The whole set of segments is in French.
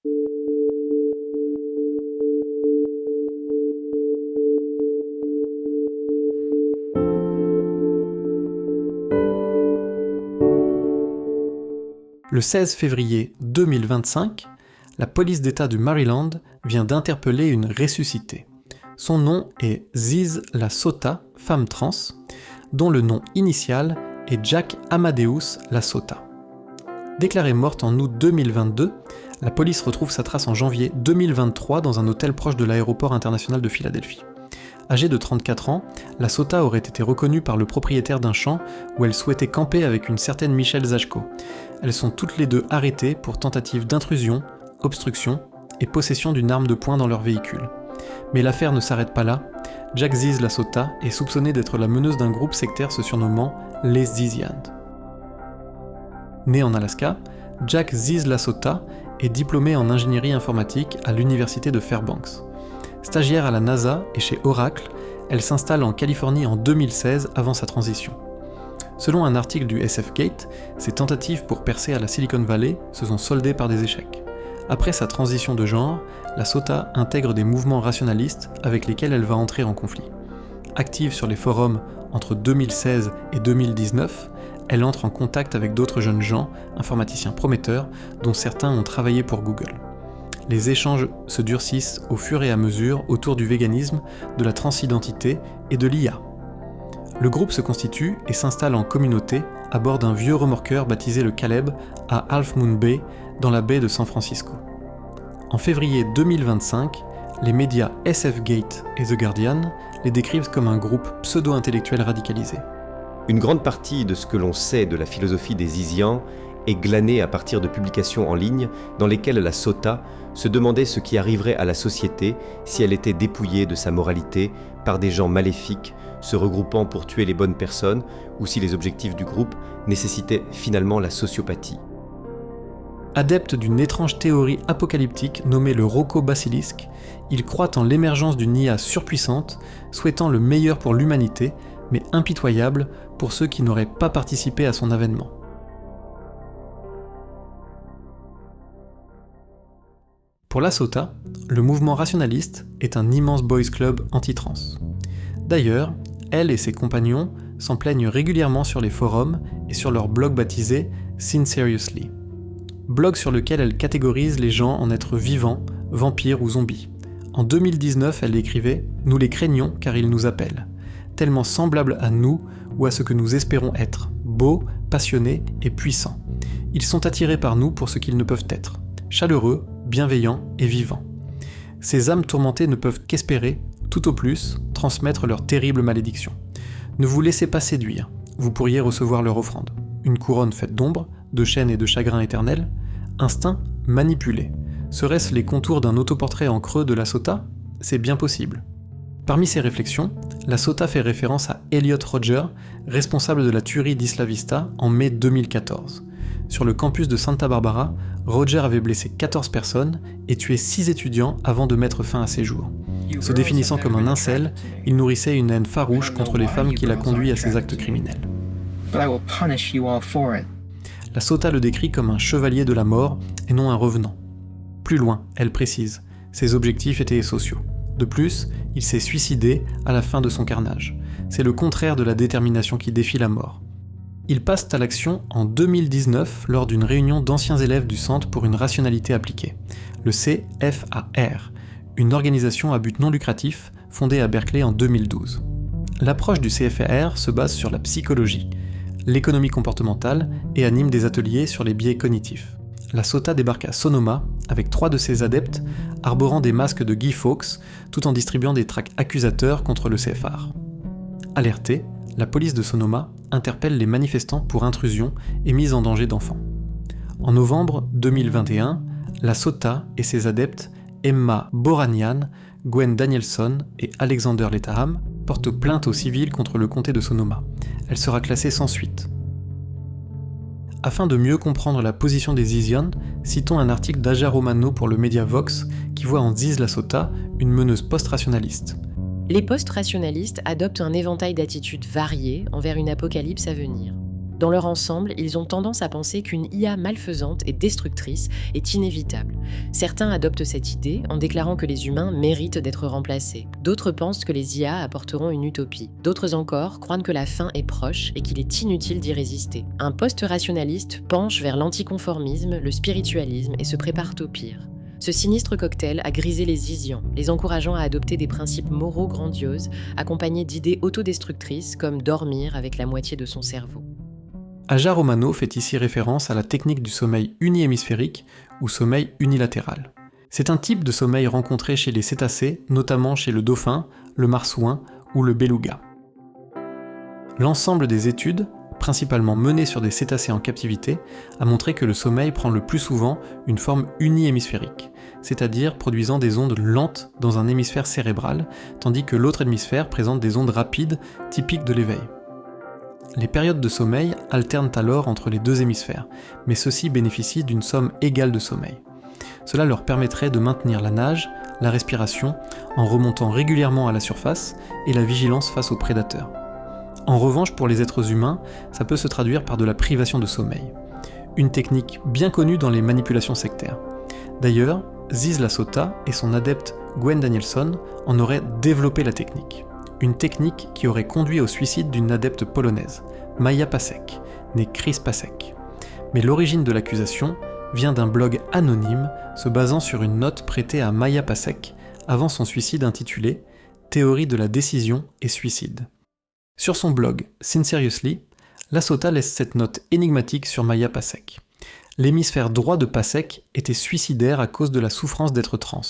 Le 16 février 2025, la police d'État du Maryland vient d'interpeller une ressuscitée. Son nom est Ziz LaSota, femme trans, dont le nom initial est Jack Amadeus LaSota. Déclarée morte en août 2022, la police retrouve sa trace en janvier 2023 dans un hôtel proche de l'aéroport international de Philadelphie. Âgée de 34 ans, LaSota aurait été reconnue par le propriétaire d'un champ où elle souhaitait camper avec une certaine Michelle Zajko. Elles sont toutes les deux arrêtées pour tentative d'intrusion, obstruction et possession d'une arme de poing dans leur véhicule. Mais l'affaire ne s'arrête pas là. Jack Ziz LaSota est soupçonnée d'être la meneuse d'un groupe sectaire se surnommant les Zizians. Né en Alaska, Jack Ziz LaSota est diplômé en ingénierie informatique à l'université de Fairbanks. Stagiaire à la NASA et chez Oracle, elle s'installe en Californie en 2016 avant sa transition. Selon un article du SF Gate, ses tentatives pour percer à la Silicon Valley se sont soldées par des échecs. Après sa transition de genre, LaSota intègre des mouvements rationalistes avec lesquels elle va entrer en conflit. Active sur les forums entre 2016 et 2019, elle entre en contact avec d'autres jeunes gens, informaticiens prometteurs, dont certains ont travaillé pour Google. Les échanges se durcissent au fur et à mesure autour du véganisme, de la transidentité et de l'IA. Le groupe se constitue et s'installe en communauté à bord d'un vieux remorqueur baptisé le Caleb à Half Moon Bay, dans la baie de San Francisco. En février 2025, les médias SF Gate et The Guardian les décrivent comme un groupe pseudo-intellectuel radicalisé. Une grande partie de ce que l'on sait de la philosophie des Zizians est glanée à partir de publications en ligne dans lesquelles LaSota se demandait ce qui arriverait à la société si elle était dépouillée de sa moralité par des gens maléfiques se regroupant pour tuer les bonnes personnes ou si les objectifs du groupe nécessitaient finalement la sociopathie. Adepte d'une étrange théorie apocalyptique nommée le Rocco-Basilisque, il croit en l'émergence d'une IA surpuissante, souhaitant le meilleur pour l'humanité, mais impitoyable pour ceux qui n'auraient pas participé à son avènement. Pour LaSota, le mouvement rationaliste est un immense boys club anti-trans. D'ailleurs, elle et ses compagnons s'en plaignent régulièrement sur les forums et sur leur blog baptisé Sin Seriously. Blog sur lequel elle catégorise les gens en êtres vivants, vampires ou zombies. En 2019, elle écrivait « Nous les craignons car ils nous appellent, tellement semblables à nous ou à ce que nous espérons être, beaux, passionnés et puissants. Ils sont attirés par nous pour ce qu'ils ne peuvent être, chaleureux, bienveillants et vivants. Ces âmes tourmentées ne peuvent qu'espérer, tout au plus, transmettre leur terrible malédiction. Ne vous laissez pas séduire, vous pourriez recevoir leur offrande. Une couronne faite d'ombre, de chaînes et de chagrins éternels, instinct manipulé. Serait-ce les contours d'un autoportrait en creux de LaSota ? C'est bien possible. Parmi ses réflexions, LaSota fait référence à Elliot Rodger, responsable de la tuerie d'Isla Vista en mai 2014. Sur le campus de Santa Barbara, Rodger avait blessé 14 personnes et tué 6 étudiants avant de mettre fin à ses jours. Se définissant comme un incel, il nourrissait une haine farouche contre les femmes qui l'a conduit à ses actes criminels. LaSota le décrit comme un chevalier de la mort et non un revenant. Plus loin, elle précise, ses objectifs étaient sociaux. De plus, il s'est suicidé à la fin de son carnage. C'est le contraire de la détermination qui défie la mort. Ils passent à l'action en 2019 lors d'une réunion d'anciens élèves du Centre pour une rationalité appliquée, le CFAR, une organisation à but non lucratif fondée à Berkeley en 2012. L'approche du CFAR se base sur la psychologie, l'économie comportementale et anime des ateliers sur les biais cognitifs. LaSota débarque à Sonoma avec 3 de ses adeptes arborant des masques de Guy Fawkes tout en distribuant des tracts accusateurs contre le CFAR. Alertée, la police de Sonoma interpelle les manifestants pour intrusion et mise en danger d'enfants. En novembre 2021, LaSota et ses adeptes Emma Boranian, Gwen Danielson et Alexander Letaham portent plainte au civil contre le comté de Sonoma. Elle sera classée sans suite. Afin de mieux comprendre la position des Zizians, citons un article d'Aja Romano pour le média Vox qui voit en Ziz LaSota une meneuse post-rationaliste. Les post-rationalistes adoptent un éventail d'attitudes variées envers une apocalypse à venir. Dans leur ensemble, ils ont tendance à penser qu'une IA malfaisante et destructrice est inévitable. Certains adoptent cette idée en déclarant que les humains méritent d'être remplacés. D'autres pensent que les IA apporteront une utopie. D'autres encore croient que la fin est proche et qu'il est inutile d'y résister. Un post-rationaliste penche vers l'anticonformisme, le spiritualisme et se prépare au pire. Ce sinistre cocktail a grisé les Isians, les encourageant à adopter des principes moraux grandioses, accompagnés d'idées autodestructrices comme dormir avec la moitié de son cerveau. Aja Romano fait ici référence à la technique du sommeil unihémisphérique ou sommeil unilatéral. C'est un type de sommeil rencontré chez les cétacés, notamment chez le dauphin, le marsouin ou le beluga. L'ensemble des études, principalement menées sur des cétacés en captivité, a montré que le sommeil prend le plus souvent une forme unihémisphérique, c'est-à-dire produisant des ondes lentes dans un hémisphère cérébral, tandis que l'autre hémisphère présente des ondes rapides typiques de l'éveil. Les périodes de sommeil alternent alors entre les deux hémisphères, mais ceux-ci bénéficient d'une somme égale de sommeil. Cela leur permettrait de maintenir la nage, la respiration, en remontant régulièrement à la surface, et la vigilance face aux prédateurs. En revanche, pour les êtres humains, ça peut se traduire par de la privation de sommeil. Une technique bien connue dans les manipulations sectaires. D'ailleurs, Ziz Lasota et son adepte Gwen Danielson en auraient développé la technique. Une technique qui aurait conduit au suicide d'une adepte polonaise, Maja Pasek, née Chris Pasek. Mais l'origine de l'accusation vient d'un blog anonyme se basant sur une note prêtée à Maja Pasek avant son suicide intitulé « Théorie de la décision et suicide ». Sur son blog Sinceriously, Lasota laisse cette note énigmatique sur Maja Pasek. L'hémisphère droit de Pasek était suicidaire à cause de la souffrance d'être trans,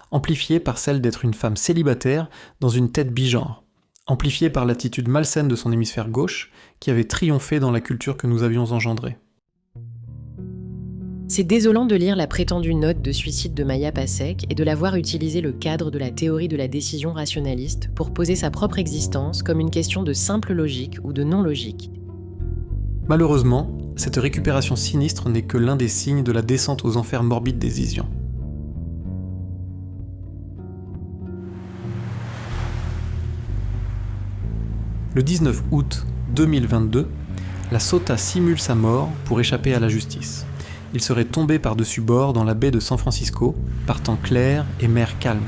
amplifiée par celle d'être une femme célibataire dans une tête bigenre, amplifiée par l'attitude malsaine de son hémisphère gauche qui avait triomphé dans la culture que nous avions engendrée. C'est désolant de lire la prétendue note de suicide de Maja Pasek et de la voir utiliser le cadre de la théorie de la décision rationaliste pour poser sa propre existence comme une question de simple logique ou de non-logique. Malheureusement, cette récupération sinistre n'est que l'un des signes de la descente aux enfers morbides des Isians. Le 19 août 2022, la Sota simule sa mort pour échapper à la justice. Il serait tombé par-dessus bord dans la baie de San Francisco, par temps clair et mer calme.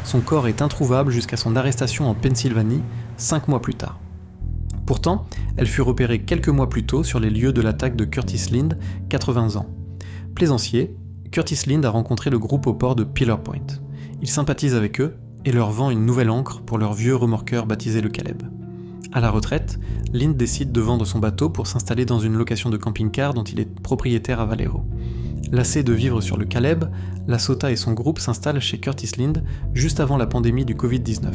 Son corps est introuvable jusqu'à son arrestation en Pennsylvanie, 5 mois plus tard. Pourtant, elle fut repérée quelques mois plus tôt sur les lieux de l'attaque de Curtis Lind, 80 ans. Plaisancier, Curtis Lind a rencontré le groupe au port de Pillar Point. Il sympathise avec eux et leur vend une nouvelle ancre pour leur vieux remorqueur baptisé le Caleb. À la retraite, Lind décide de vendre son bateau pour s'installer dans une location de camping-car dont il est propriétaire à Valero. Lassé de vivre sur le Caleb, Lasota et son groupe s'installent chez Curtis Lind juste avant la pandémie du Covid-19.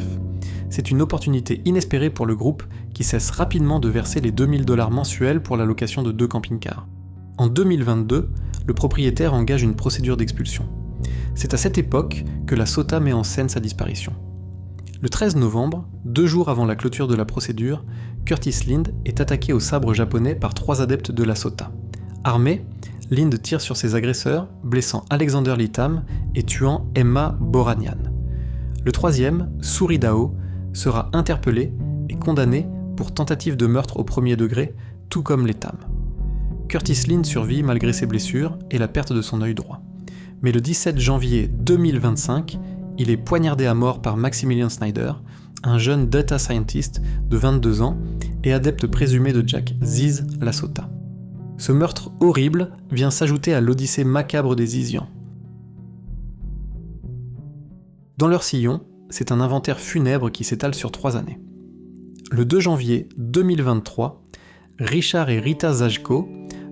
C'est une opportunité inespérée pour le groupe qui cesse rapidement de verser les $2000 mensuels pour la location de 2 camping-cars. En 2022, le propriétaire engage une procédure d'expulsion. C'est à cette époque que la Sota met en scène sa disparition. Le 13 novembre, 2 jours avant la clôture de la procédure, Curtis Lind est attaqué au sabre japonais par 3 adeptes de la Sota. Armé, Lind tire sur ses agresseurs, blessant Alexander Litam et tuant Emma Boranian. Le 3e, Suridao, sera interpellé et condamné pour tentative de meurtre au premier degré, tout comme Litam. Curtis Lind survit malgré ses blessures et la perte de son œil droit. Mais le 17 janvier 2025, il est poignardé à mort par Maximilian Snyder, un jeune data scientist de 22 ans et adepte présumé de Jack Ziz Lasota. Ce meurtre horrible vient s'ajouter à l'odyssée macabre des Isians. Dans leur sillon, c'est un inventaire funèbre qui s'étale sur 3 années. Le 2 janvier 2023, Richard et Rita Zajko,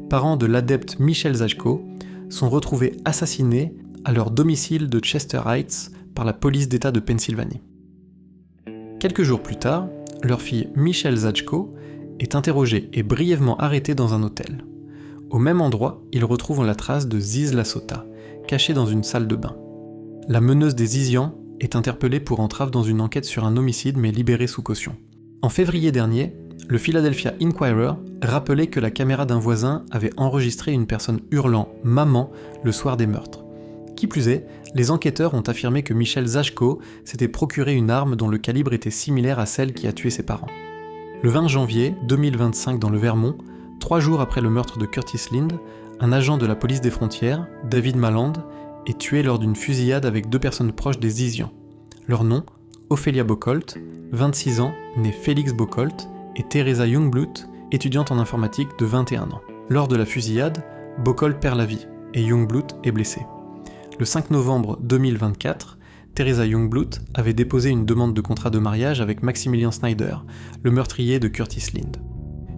parents de l'adepte Michel Zajko, sont retrouvés assassinés à leur domicile de Chester Heights par la police d'État de Pennsylvanie. Quelques jours plus tard, leur fille Michelle Zajko est interrogée et brièvement arrêtée dans un hôtel. Au même endroit, ils retrouvent la trace de Ziz Lasota, cachée dans une salle de bain. La meneuse des Isians est interpellée pour entrave dans une enquête sur un homicide mais libérée sous caution. En février dernier, le Philadelphia Inquirer rappelait que la caméra d'un voisin avait enregistré une personne hurlant « Maman » le soir des meurtres. Qui plus est, les enquêteurs ont affirmé que Michel Zajko s'était procuré une arme dont le calibre était similaire à celle qui a tué ses parents. Le 20 janvier 2025 dans le Vermont, 3 jours après le meurtre de Curtis Lind, un agent de la police des frontières, David Maland, est tué lors d'une fusillade avec 2 personnes proches des Zizians. Leur nom, Ophelia Bockholt, 26 ans, née Félix Bockholt, et Teresa Jungblut, étudiante en informatique de 21 ans. Lors de la fusillade, Bockholt perd la vie et Jungblut est blessée. Le 5 novembre 2024, Teresa Jungblut avait déposé une demande de contrat de mariage avec Maximilian Snyder, le meurtrier de Curtis Lind.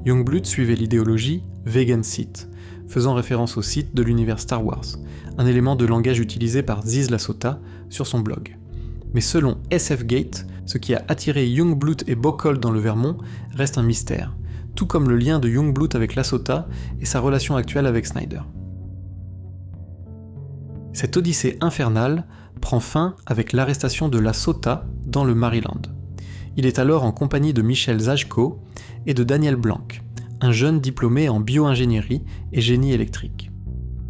Jungblut suivait l'idéologie Vegan Sith, faisant référence au Sith de l'univers Star Wars, un élément de langage utilisé par Ziz Lasota sur son blog. Mais selon SF-Gate, ce qui a attiré Jungblut et Bockholt dans le Vermont reste un mystère, tout comme le lien de Jungblut avec Lasota et sa relation actuelle avec Snyder. Cette odyssée infernale prend fin avec l'arrestation de Lasota dans le Maryland. Il est alors en compagnie de Michel Zajko et de Daniel Blanc, un jeune diplômé en bio-ingénierie et génie électrique.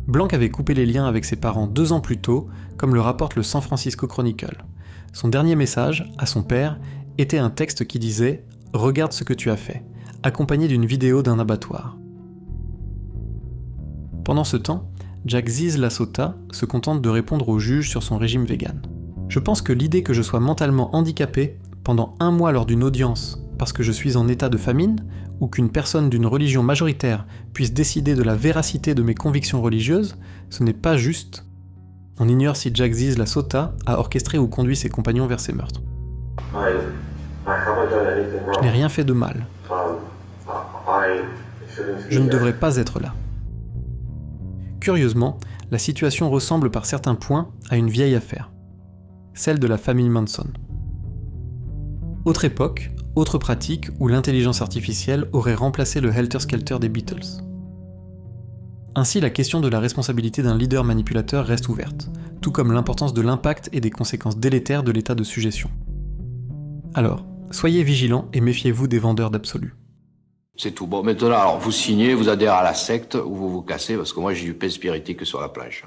Blanc avait coupé les liens avec ses parents 2 ans plus tôt, comme le rapporte le San Francisco Chronicle. Son dernier message, à son père, était un texte qui disait « Regarde ce que tu as fait », accompagné d'une vidéo d'un abattoir. Pendant ce temps, Jack Ziz Lasota se contente de répondre au juge sur son régime vegan. Je pense que l'idée que je sois mentalement handicapé pendant 1 mois lors d'une audience parce que je suis en état de famine, ou qu'une personne d'une religion majoritaire puisse décider de la véracité de mes convictions religieuses, ce n'est pas juste. On ignore si Jack Ziz Lasota a orchestré ou conduit ses compagnons vers ces meurtres. Je n'ai rien fait de mal. Je ne devrais pas être là. Curieusement, la situation ressemble par certains points à une vieille affaire, celle de la famille Manson. Autre époque, autre pratique où l'intelligence artificielle aurait remplacé le helter-skelter des Beatles. Ainsi, la question de la responsabilité d'un leader manipulateur reste ouverte, tout comme l'importance de l'impact et des conséquences délétères de l'état de suggestion. Alors, soyez vigilants et méfiez-vous des vendeurs d'absolu. C'est tout. Bon, maintenant, alors, vous signez, vous adhérez à la secte ou vous vous cassez, parce que moi, j'ai du pain spiritique sur la plage.